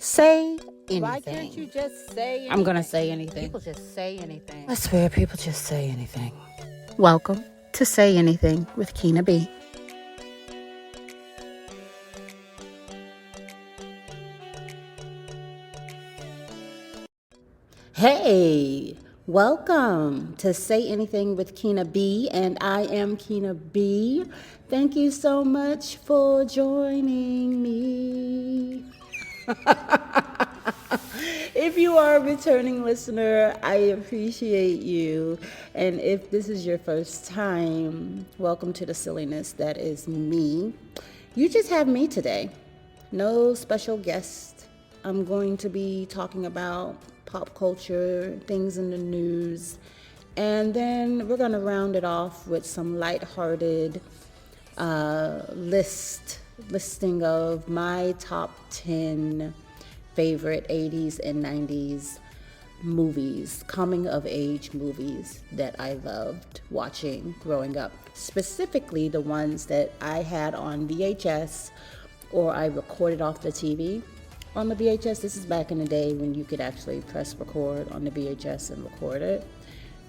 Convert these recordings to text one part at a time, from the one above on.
Say anything. Why can't you just say anything? I'm gonna say anything. People just say anything. I swear, people just say anything. Welcome to Say Anything with Keena B. Hey, welcome to Say Anything with Keena B, and I am Keena B. Thank you so much for joining me. If you are a returning listener, I appreciate you. And if this is your first time, welcome to the silliness that is me. You just have me today. No special guest. I'm going to be talking about pop culture, things in the news, and then we're going to round it off with some lighthearted listing of my top 10 favorite 80s and 90s movies, coming of age movies that I loved watching growing up. Specifically the ones that I had on VHS or I recorded off the TV. On the VHS, this is back in the day when you could actually press record on the VHS and record it.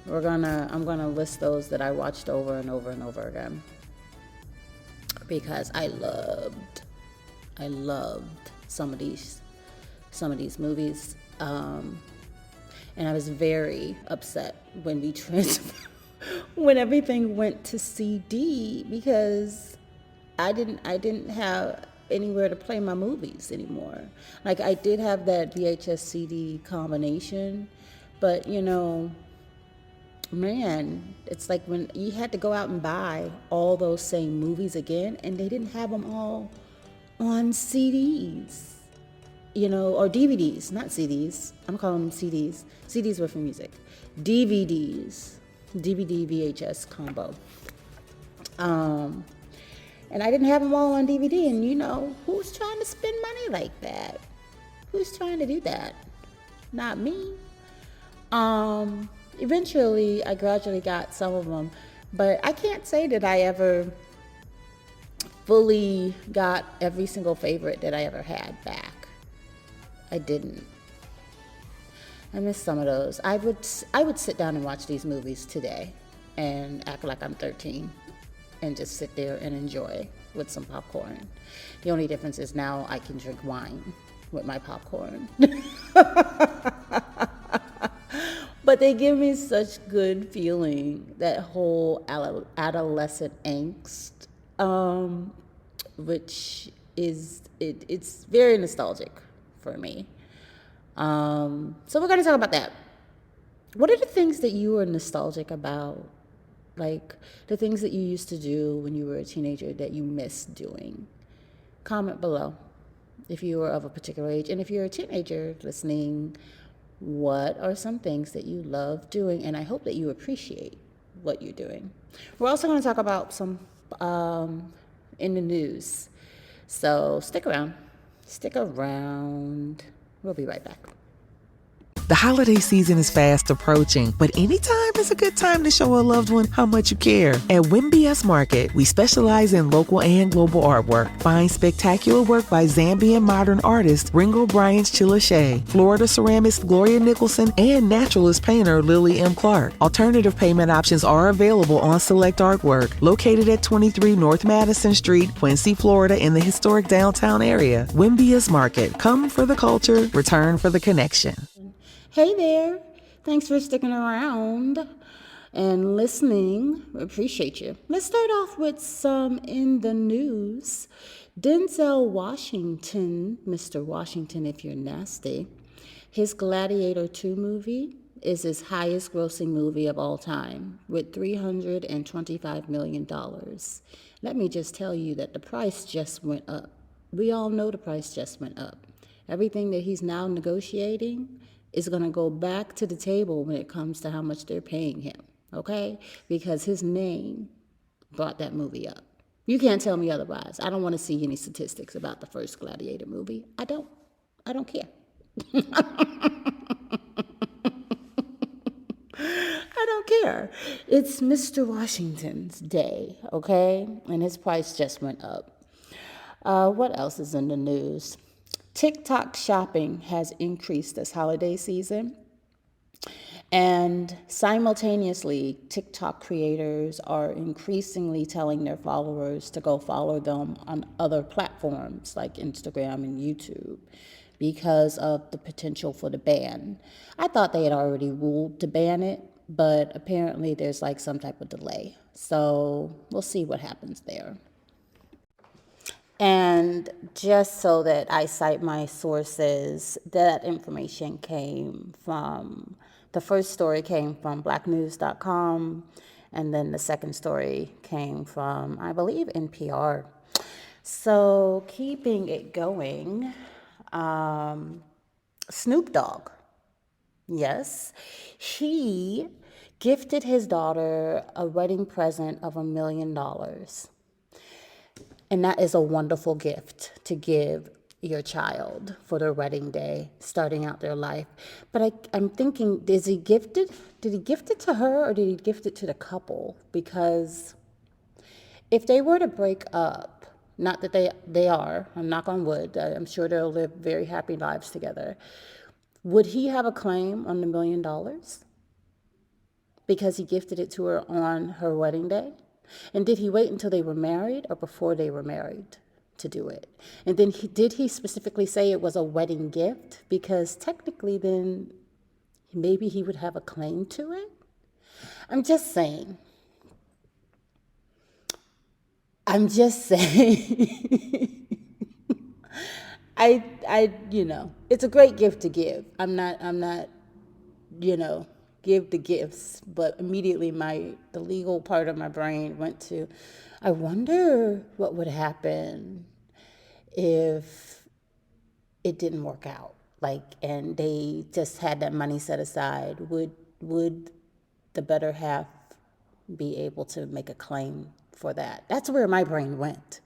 I'm gonna list those that I watched over and over and over again because I loved some of these movies, and I was very upset when when everything went to CD because I didn't have anywhere to play my movies anymore. Like, I did have that VHS CD combination, but man, it's like when you had to go out and buy all those same movies again, and they didn't have them all on CDs, or DVDs, not CDs. I'm calling them CDs. CDs were for music. DVDs, DVD VHS combo. And I didn't have them all on DVD, and who's trying to spend money like that? Who's trying to do that? Not me. Eventually, I gradually got some of them, but I can't say that I ever fully got every single favorite that I ever had back. I didn't. I miss some of those. I would sit down and watch these movies today and act like I'm 13 and just sit there and enjoy with some popcorn. The only difference is now I can drink wine with my popcorn. But they give me such good feeling, that whole adolescent angst, which is, it's very nostalgic for me. So we're going to talk about that. What are the things that you are nostalgic about? Like the things that you used to do when you were a teenager that you miss doing? Comment below if you are of a particular age. And if you're a teenager listening, what are some things that you love doing? And I hope that you appreciate what you're doing. We're also going to talk about some in the news. So stick around. We'll be right back. The holiday season is fast approaching, but anytime is a good time to show a loved one how much you care. At WinBS Market, we specialize in local and global artwork. Find spectacular work by Zambian modern artist Ringo Bryant Chilashay, Florida ceramist Gloria Nicholson, and naturalist painter Lily M. Clark. Alternative payment options are available on select artwork. Located at 23 North Madison Street, Quincy, Florida, in the historic downtown area. WinBS Market. Come for the culture, return for the connection. Hey there. Thanks for sticking around and listening. Appreciate you. Let's start off with some in the news. Denzel Washington, Mr. Washington if you're nasty, his Gladiator 2 movie is his highest grossing movie of all time with $325 million. Let me just tell you that the price just went up. We all know the price just went up. Everything that he's now negotiating is going to go back to the table when it comes to how much they're paying him, okay? Because his name brought that movie up. You can't tell me otherwise. I don't want to see any statistics about the first Gladiator movie. I don't care. I don't care. It's Mr. Washington's day, okay? And his price just went up. What else is in the news? TikTok shopping has increased this holiday season. And simultaneously, TikTok creators are increasingly telling their followers to go follow them on other platforms like Instagram and YouTube because of the potential for the ban. I thought they had already ruled to ban it, but apparently there's like some type of delay. So we'll see what happens there. And just so that I cite my sources, that information came from, the first story came from blacknews.com, and then the second story came from, I believe, NPR. So keeping it going, Snoop Dogg, yes, he gifted his daughter a wedding present of $1 million. And that is a wonderful gift to give your child for their wedding day, starting out their life. But I'm thinking, did he gift it to her or did he gift it to the couple? Because if they were to break up, not that they are, I'm knock on wood, I'm sure they'll live very happy lives together. Would he have a claim on the $1 million? Because he gifted it to her on her wedding day? And did he wait until they were married or before they were married to do it? And then did he specifically say it was a wedding gift? Because technically then maybe he would have a claim to it. I'm just saying. It's a great gift to give. I'm not, give the gifts, but immediately the legal part of my brain went to, I wonder what would happen if it didn't work out. And they just had that money set aside. Would the better half be able to make a claim for that? That's where my brain went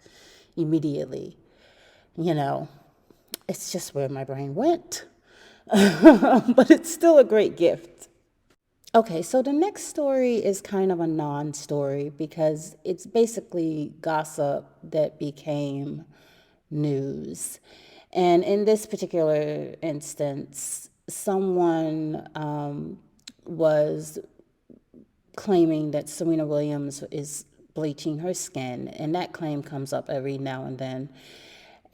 immediately. It's just where my brain went. But it's still a great gift. Okay, so the next story is kind of a non-story because it's basically gossip that became news. And in this particular instance, someone was claiming that Serena Williams is bleaching her skin, and that claim comes up every now and then.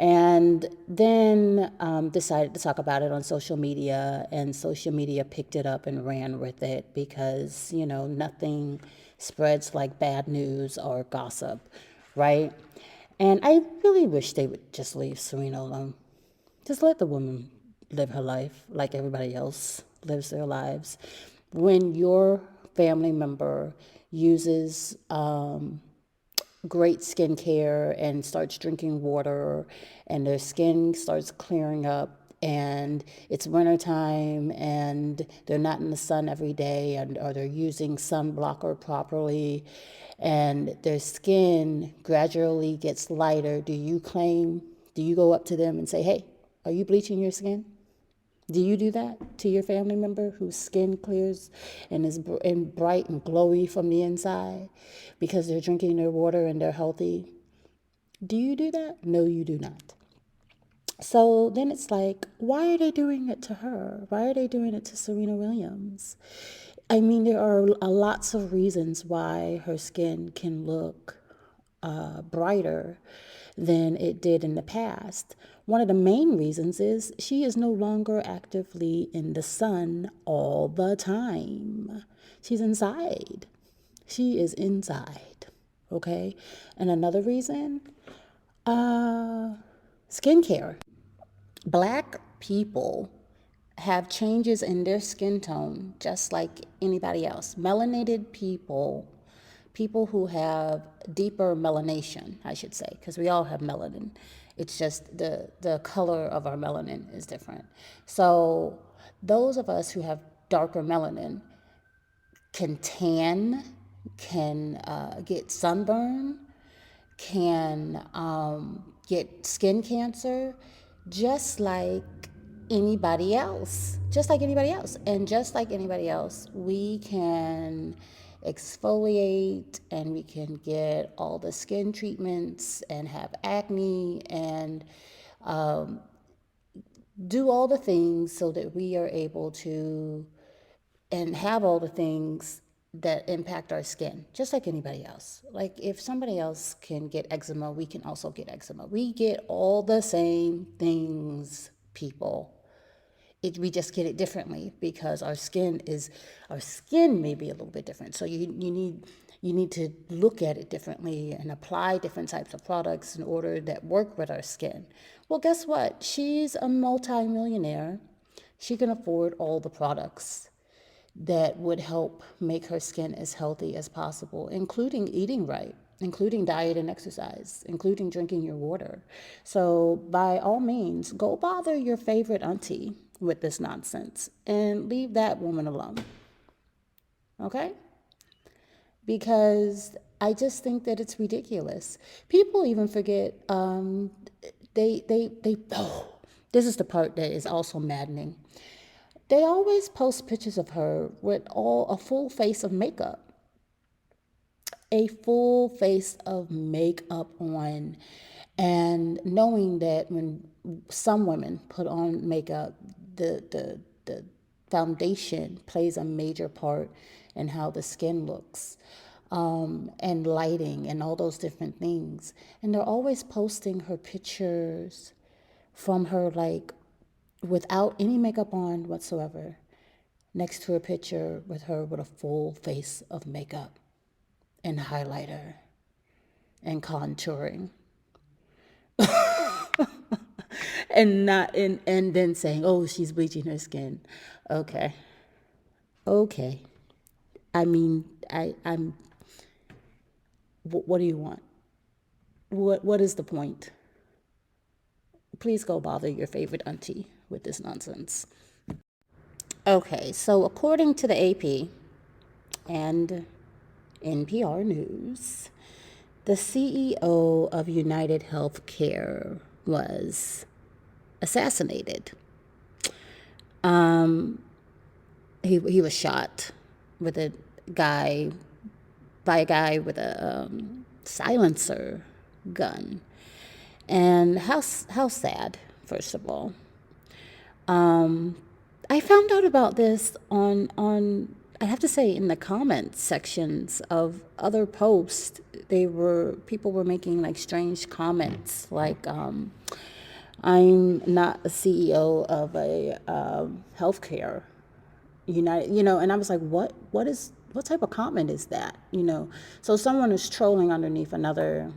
And then decided to talk about it on social media, and social media picked it up and ran with it because, nothing spreads like bad news or gossip, right? And I really wish they would just leave Serena alone. Just let the woman live her life like everybody else lives their lives. When your family member uses great skincare and starts drinking water and their skin starts clearing up and it's wintertime and they're not in the sun every day or they're using sun blocker properly and their skin gradually gets lighter, do you go up to them and say, hey, are you bleaching your skin? Do you do that to your family member whose skin clears and is bright and glowy from the inside because they're drinking their water and they're healthy? Do you do that? No, you do not. So then it's like, why are they doing it to her? Why are they doing it to Serena Williams? I mean, there are lots of reasons why her skin can look brighter than it did in the past. One of the main reasons is she is no longer actively in the sun all the time. She's inside. She is inside, okay? And another reason, skincare. Black people have changes in their skin tone just like anybody else. Melanated people who have deeper melanation, I should say, because we all have melanin. It's just the color of our melanin is different. So those of us who have darker melanin can tan, can get sunburn, can get skin cancer, just like anybody else. Just like anybody else. And just like anybody else, we can exfoliate and we can get all the skin treatments and have acne and do all the things so that we are able to and have all the things that impact our skin, just like anybody else. Like if somebody else can get eczema, we can also get eczema. We get all the same things, people. We just get it differently because our skin may be a little bit different. So you need to look at it differently and apply different types of products in order that work with our skin. Well, guess what? She's a multimillionaire. She can afford all the products that would help make her skin as healthy as possible, including eating right, including diet and exercise, including drinking your water. So, by all means, go bother your favorite auntie with this nonsense and leave that woman alone. Okay? Because I just think that it's ridiculous. People even forget, oh, this is the part that is also maddening. They always post pictures of her with a full face of makeup. A full face of makeup on. And knowing that when some women put on makeup, the foundation plays a major part in how the skin looks, and lighting and all those different things. And they're always posting her pictures from her, like, without any makeup on whatsoever, next to a picture with her with a full face of makeup and highlighter and contouring. And then saying, oh, she's bleaching her skin. Okay. I mean, I'm what do you want? What is the point? Please go bother your favorite auntie with this nonsense. Okay, so according to the AP and NPR News, the CEO of United Healthcare was assassinated. He was shot with a guy by a guy with a silencer gun. And how sad, first of all. I found out about this on I have to say in the comments sections of other posts. People were making like strange comments like I'm not a CEO of a healthcare United, and I was like, what type of comment is that? So someone is trolling underneath another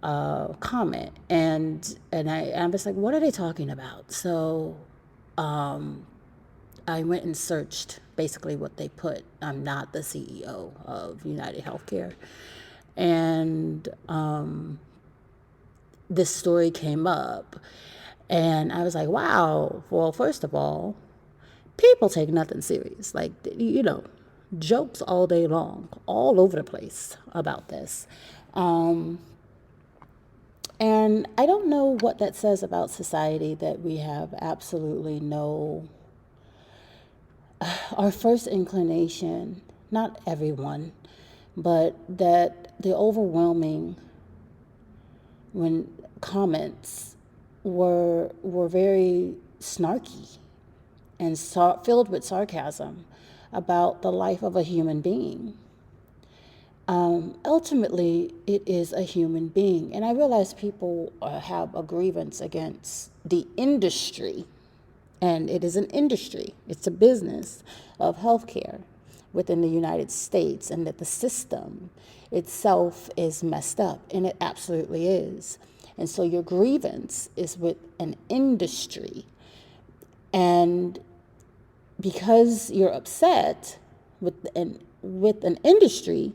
comment, and I was like, what are they talking about? So I went and searched basically what they put. I'm not the CEO of United Healthcare, and this story came up, and I was like, wow. Well, first of all, people take nothing serious. Like, jokes all day long, all over the place about this. And I don't know what that says about society, that we have absolutely no, our first inclination, not everyone, but that the overwhelming when comments were very snarky and filled with sarcasm about the life of a human being. Ultimately, it is a human being. And I realize people have a grievance against the industry. And it is an industry. It's a business of healthcare within the United States, and that the system itself is messed up. And it absolutely is. And so your grievance is with an industry. And because you're upset with an industry,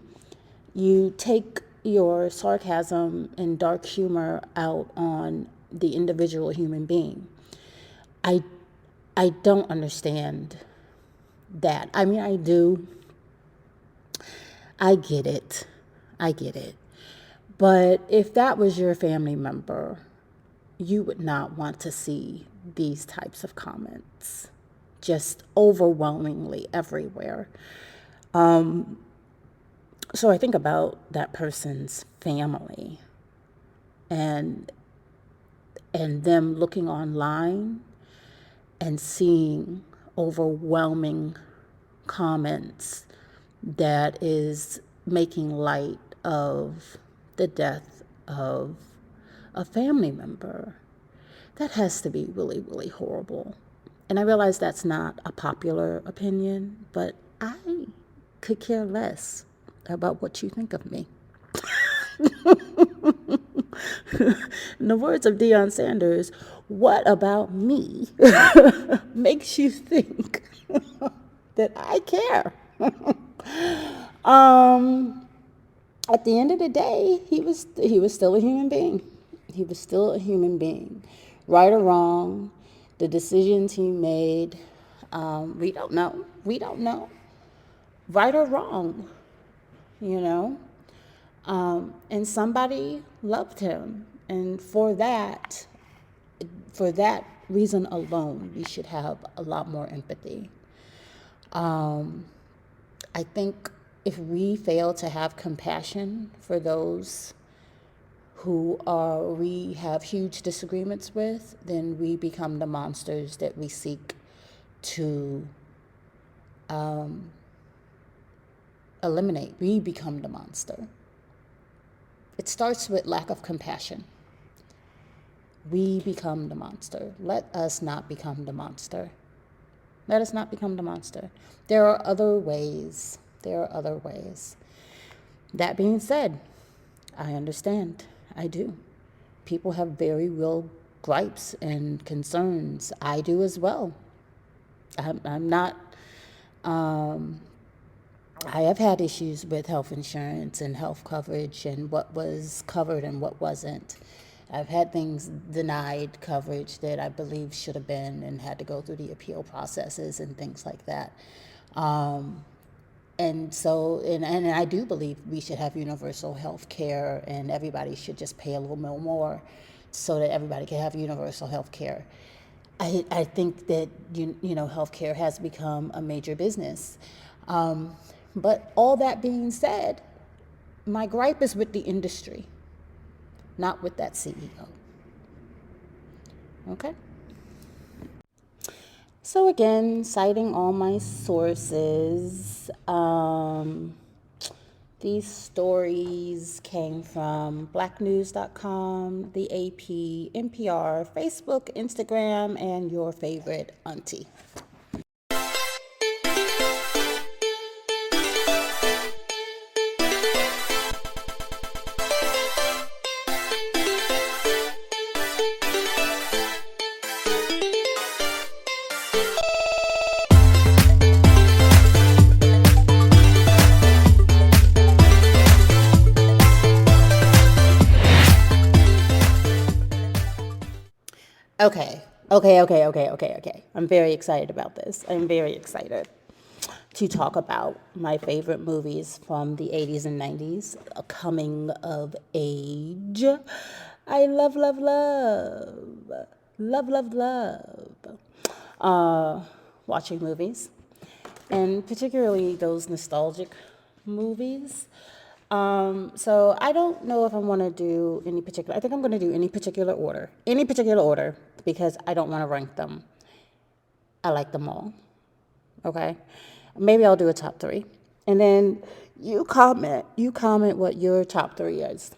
you take your sarcasm and dark humor out on the individual human being. I don't understand that. I mean, I do. I get it. But if that was your family member, you would not want to see these types of comments just overwhelmingly everywhere. So I think about that person's family, and and them looking online and seeing overwhelming comments that is making light of the death of a family member. That has to be really, really horrible. And I realize that's not a popular opinion, but I could care less about what you think of me. In the words of Deion Sanders, what about me makes you think that I care? At the end of the day, he was still a human being. He was still a human being, right or wrong. The decisions he made, we don't know. We don't know, right or wrong, you know. And somebody loved him, and for that reason alone, we should have a lot more empathy. I think if we fail to have compassion for those who we have huge disagreements with, then we become the monsters that we seek to eliminate. We become the monster. It starts with lack of compassion. We become the monster. Let us not become the monster. Let us not become the monster. There are other ways. There are other ways. That being said, I understand. I do. People have very real gripes and concerns. I do as well. I'm not, I have had issues with health insurance and health coverage and what was covered and what wasn't. I've had things denied coverage that I believe should have been and had to go through the appeal processes and things like that. And so, and I do believe we should have universal health care and everybody should just pay a little more so that everybody can have universal health care. I think that, you know, healthcare has become a major business. But all that being said, my gripe is with the industry, not with that CEO. Okay? So again, citing all my sources, these stories came from blacknews.com, the AP, NPR, Facebook, Instagram, and your favorite auntie. Okay. I'm very excited about this. I'm very excited to talk about my favorite movies from the 80s and 90s, a coming of age. I love watching movies, and particularly those nostalgic movies. So I don't know if I want to do any particular. I think I'm going to do any particular order, because I don't want to rank them. I like them all. Okay, maybe I'll do a top 3, and then you comment what your top 3 is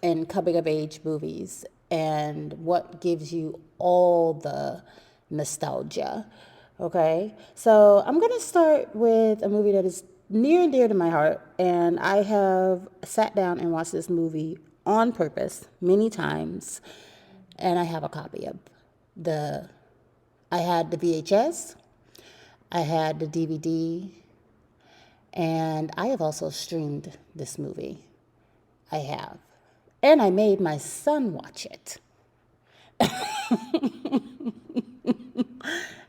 in coming of age movies and what gives you all the nostalgia. Okay, so I'm going to start with a movie that is near and dear to my heart, and I have sat down and watched this movie on purpose many times, and I have a copy of I had the VHS, I had the DVD, and I have also streamed this movie. I have. And I made my son watch it.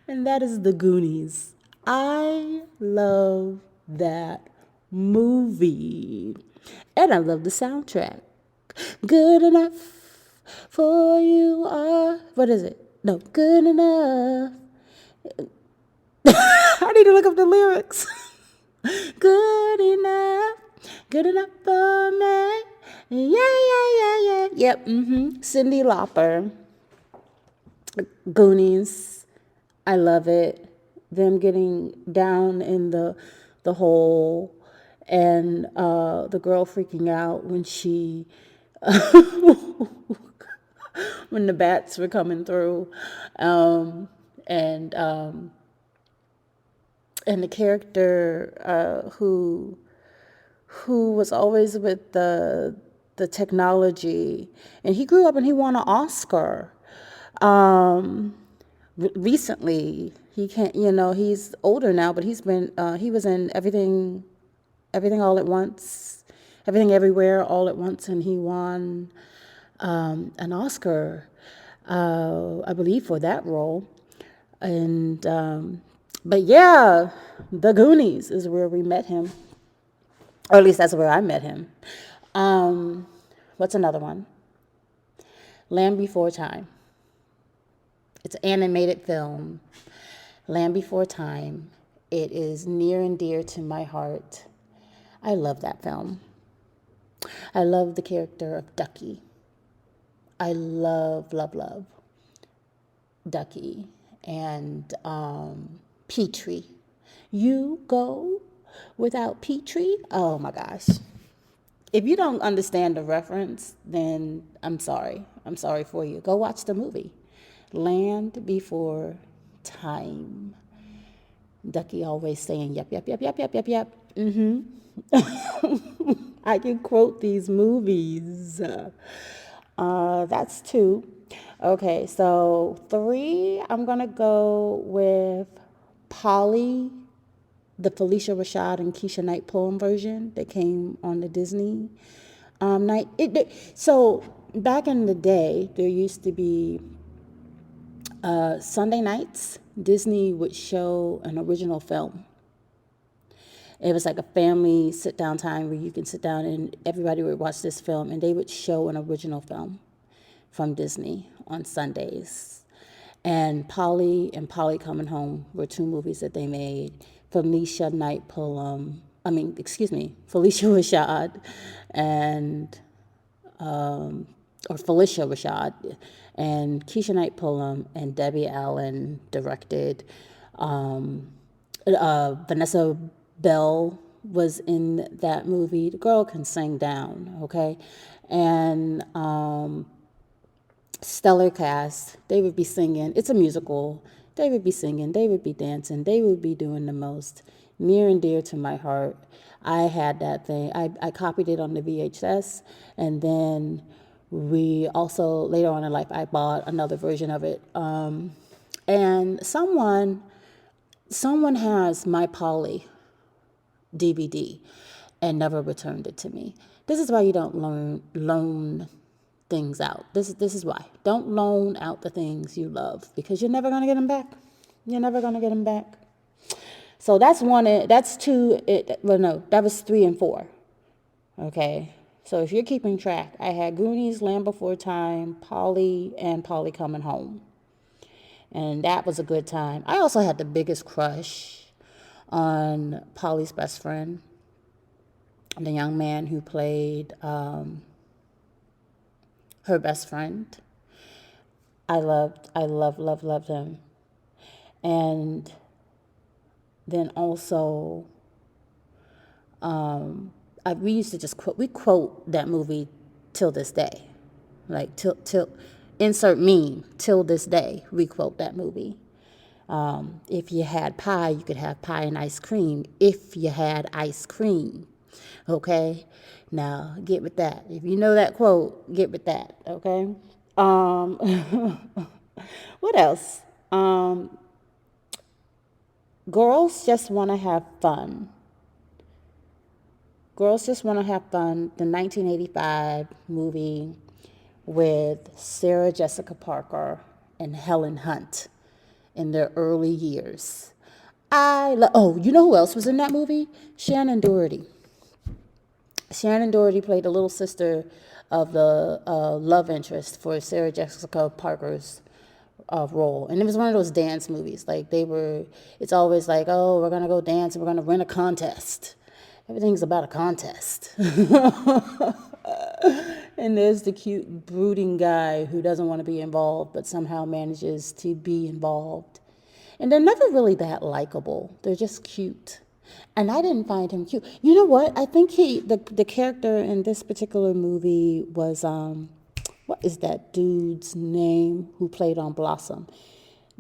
And that is The Goonies. I love that movie. And I love the soundtrack. Good enough for you are. What is it? No, good enough. I need to look up the lyrics. Good enough Good enough for me. Yeah. Yep. Cyndi Lauper. Goonies. I love it. Them getting down in the hole, and the girl freaking out when she when the bats were coming through, and the character who was always with the technology, and he grew up and he won an Oscar. Recently, he can't. He's older now, but he was in everything all at once, everything everywhere all at once, and he won an Oscar, I believe, for that role. And but yeah, the Goonies is where we met him, or at least that's where I met him. What's another one? Land Before Time. It's an animated film. Land Before Time. It is near and dear to my heart. I love that film. I love the character of Ducky. I love Ducky and Petrie. You go without Petrie? Oh my gosh. If you don't understand the reference, then I'm sorry. I'm sorry for you. Go watch the movie. Land Before Time. Ducky always saying, yep. I can quote these movies. That's 2. Okay, so 3, I'm going to go with Polly, the Felicia Rashad and Keisha Knight poem version that came on the Disney night. So back in the day, there used to be Sunday nights, Disney would show an original film. It was like a family sit-down time where you can sit down and everybody would watch this film, and they would show an original film from Disney on Sundays. And Polly and Polly Coming Home were 2 movies that they made. Felicia Rashad and or Felicia Rashad and Keisha Knight Pulliam and Debbie Allen directed. Vanessa Bell was in that movie. The girl can sing down, okay? And stellar cast. They would be singing. It's a musical. They would be singing. They would be dancing. They would be doing the most. Near and dear to my heart. I had that thing. I copied it on the VHS, and then we also, later on in life, I bought another version of it. And someone has my Polly DVD and never returned it to me. This is why you don't loan things out. This is why. Don't loan out the things you love, because you're never going to get them back. You're never going to get them back. So that's 1. That's 2. That was 3 and 4. Okay. So if you're keeping track, I had Goonies, Land Before Time, Polly, and Polly Coming Home. And that was a good time. I also had the biggest crush on Polly's best friend, the young man who played her best friend. I loved him. And then also, we used to just quote that movie till this day. Like, till insert meme, till this day, we quote that movie. If you had pie, you could have pie and ice cream. If you had ice cream, okay? Now, get with that. If you know that quote, get with that, okay? What else? Girls Just Want to Have Fun. Girls Just Want to Have Fun, the 1985 movie with Sarah Jessica Parker and Helen Hunt in their early years. You know who else was in that movie? Shannon Doherty. Shannon Doherty played the little sister of the love interest for Sarah Jessica Parker's role. And it was one of those dance movies. Like, it's always like, oh, we're going to go dance and we're going to win a contest. Everything's about a contest. And there's the cute, brooding guy who doesn't want to be involved, but somehow manages to be involved. And they're never really that likable. They're just cute. And I didn't find him cute. You know what? I think the character in this particular movie was, what is that dude's name who played on Blossom?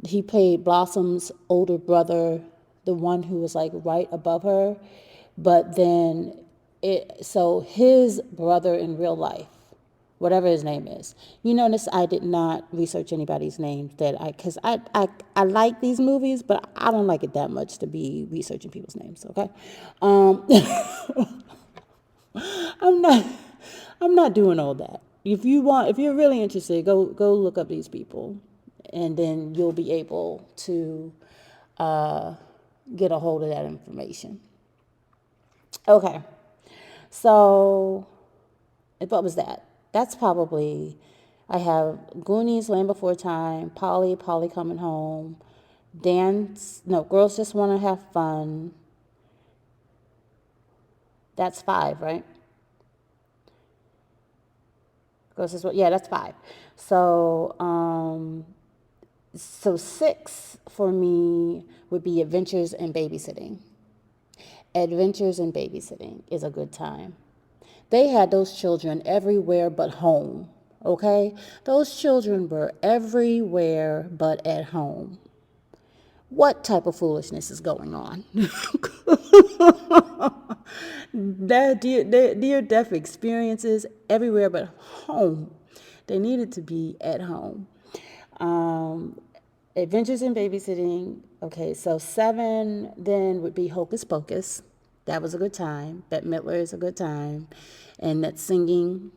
He played Blossom's older brother, the one who was like right above her. But then, so his brother in real life, whatever his name is. You notice I did not research anybody's names because I like these movies, but I don't like it that much to be researching people's names, okay? I'm not doing all that. If you're really interested, go look up these people, and then you'll be able to get a hold of that information. Okay, so what was that? That's probably, I have Goonies, Land Before Time, Polly Coming Home, Girls Just Want to Have Fun. That's 5, right? Yeah, that's 5. So 6 for me would be Adventures in Babysitting. Adventures in Babysitting is a good time. They had those children everywhere but home, okay? Those children were everywhere but at home. What type of foolishness is going on? That near-death experiences everywhere but home. They needed to be at home. Adventures in Babysitting. Okay, so 7 then would be Hocus Pocus. That was a good time. Bette Midler is a good time. And that singing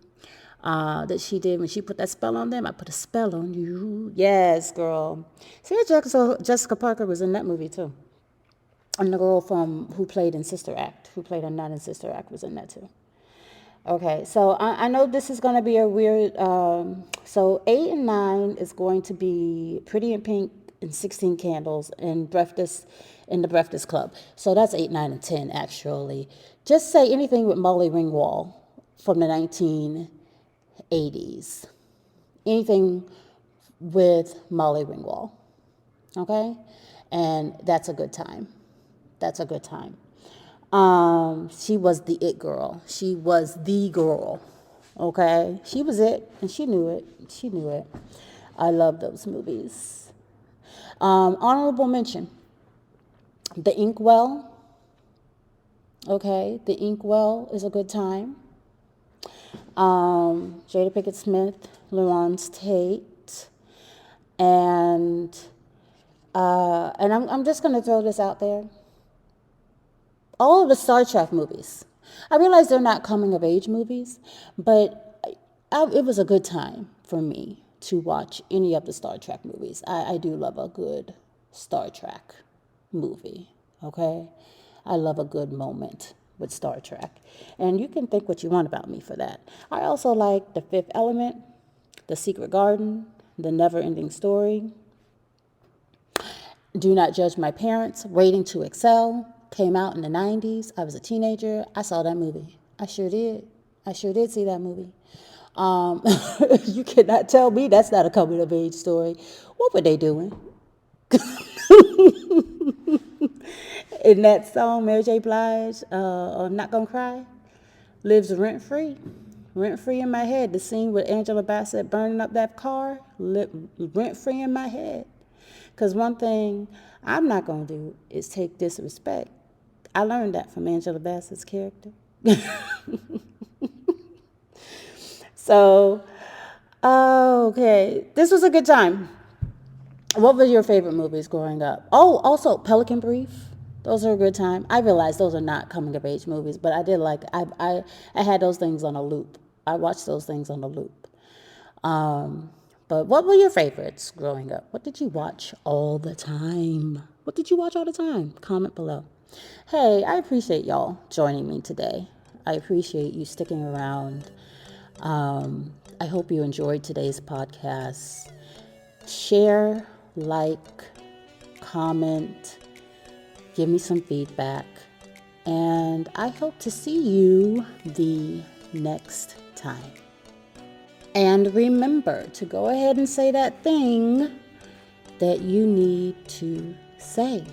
that she did when she put that spell on them. I put a spell on you. Yes, girl. Sarah Jessica Parker was in that movie too. And the girl who played in Sister Act, who played a nun in Sister Act, was in that too. Okay, so I know this is going to be a weird, so 8 and 9 is going to be Pretty in Pink and 16 Candles and the Breakfast Club. So that's 8, 9, and 10, actually. Just say anything with Molly Ringwald from the 1980s. Anything with Molly Ringwald, okay? And that's a good time. That's a good time. She was the it girl. She was the girl, okay? She was it, and she knew it. She knew it. I love those movies. Honorable mention, The Inkwell. Okay, The Inkwell is a good time. Jada Pinkett Smith, Larenz Tate, and I'm just gonna throw this out there. All of the Star Trek movies. I realize they're not coming-of-age movies, but it was a good time for me to watch any of the Star Trek movies. I do love a good Star Trek movie, okay? I love a good moment with Star Trek. And you can think what you want about me for that. I also like The Fifth Element, The Secret Garden, The Never-Ending Story, Do Not Judge My Parents, Waiting to Excel. Came out in the 90s. I was a teenager. I saw that movie. I sure did. I sure did see that movie. You cannot tell me that's not a coming-of-age story. What were they doing? In that song, Mary J. Blige, I'm Not Gonna Cry, lives rent-free. Rent-free in my head. The scene with Angela Bassett burning up that car, rent-free in my head. Because one thing I'm not going to do is take disrespect. I learned that from Angela Bassett's character. So, okay. This was a good time. What were your favorite movies growing up? Oh, also, Pelican Brief. Those are a good time. I realize those are not coming-of-age movies, but I did like, I had those things on a loop. I watched those things on a loop. But what were your favorites growing up? What did you watch all the time? What did you watch all the time? Comment below. Hey, I appreciate y'all joining me today. I appreciate you sticking around. I hope you enjoyed today's podcast. Share, like, comment, give me some feedback. And I hope to see you the next time. And remember to go ahead and say that thing that you need to say.